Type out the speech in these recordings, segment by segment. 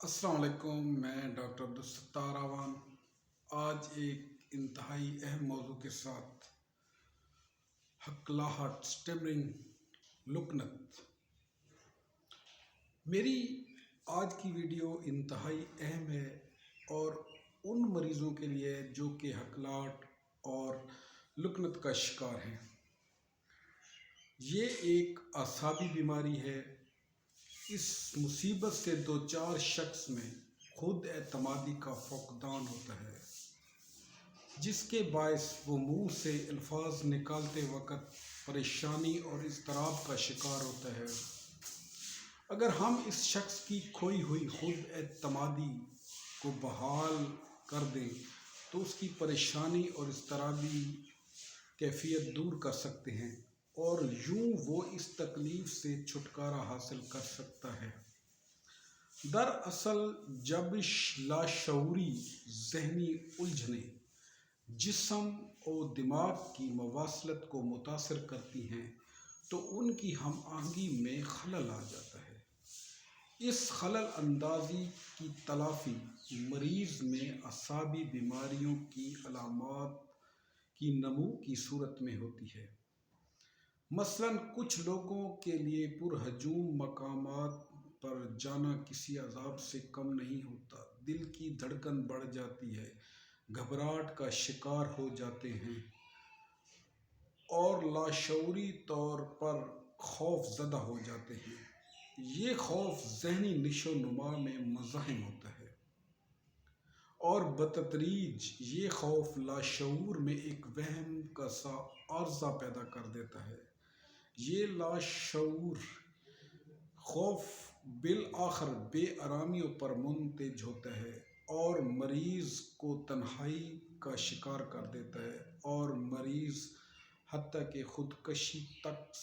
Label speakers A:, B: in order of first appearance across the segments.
A: السلام علیکم، میں ڈاکٹر عبدالستار اعوان آج ایک انتہائی اہم موضوع کے ساتھ ہکلاہٹ اسٹیمرنگ لکنت۔ میری آج کی ویڈیو انتہائی اہم ہے اور ان مریضوں کے لیے جو کہ ہکلاہٹ اور لکنت کا شکار ہیں۔ یہ ایک اعصابی بیماری ہے۔ اس مصیبت سے دوچار شخص میں خود اعتمادی کا فقدان ہوتا ہے، جس کے باعث وہ منہ سے الفاظ نکالتے وقت پریشانی اور اضطراب کا شکار ہوتا ہے۔ اگر ہم اس شخص کی کھوئی ہوئی خود اعتمادی کو بحال کر دیں تو اس کی پریشانی اور اضطرابی کیفیت دور کر سکتے ہیں اور یوں وہ اس تکلیف سے چھٹکارا حاصل کر سکتا ہے۔ دراصل جب لاشعوری ذہنی الجھنیں جسم و دماغ کی مواصلت کو متاثر کرتی ہیں تو ان کی ہم آہنگی میں خلل آ جاتا ہے۔ اس خلل اندازی کی تلافی مریض میں اعصابی بیماریوں کی علامات کی نمو کی صورت میں ہوتی ہے۔ مثلاً کچھ لوگوں کے لیے پرہجوم مقامات پر جانا کسی عذاب سے کم نہیں ہوتا، دل کی دھڑکن بڑھ جاتی ہے، گھبراہٹ کا شکار ہو جاتے ہیں اور لاشعوری طور پر خوف زدہ ہو جاتے ہیں۔ یہ خوف ذہنی نشو و نما میں مزاحم ہوتا ہے اور بتدریج یہ خوف لاشعور میں ایک وہم کا سا عارضہ پیدا کر دیتا ہے۔ یہ لاشعور خوف بالآخر بے آرامیوں پر منتج ہوتا ہے اور مریض کو تنہائی کا شکار کر دیتا ہے اور مریض حتیٰ کہ خودکشی تک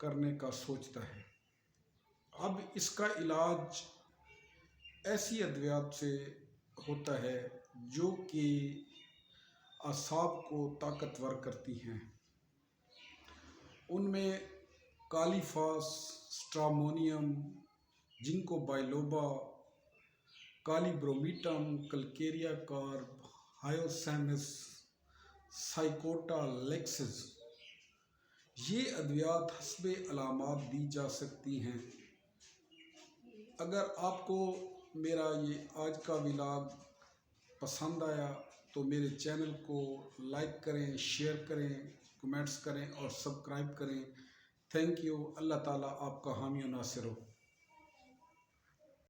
A: کرنے کا سوچتا ہے۔ اب اس کا علاج ایسی ادویات سے ہوتا ہے جو کہ اعصاب کو طاقتور کرتی ہیں۔ ان میں کالی فاس، سٹرامونیم، جنکو بائلوبا، کالی برومیٹم، کلکیریا کارب، ہائیوسینس، سائکوٹا لیکسز یہ ادویات حسب علامات دی جا سکتی ہیں۔ اگر آپ کو میرا یہ آج کا ولاگ پسند آیا تو میرے چینل کو لائک کریں، شیئر کریں، کمنٹس کریں اور سبسکرائب کریں۔ Thank you. اللہ تعالیٰ آپ کا حامی و ناصر ہو۔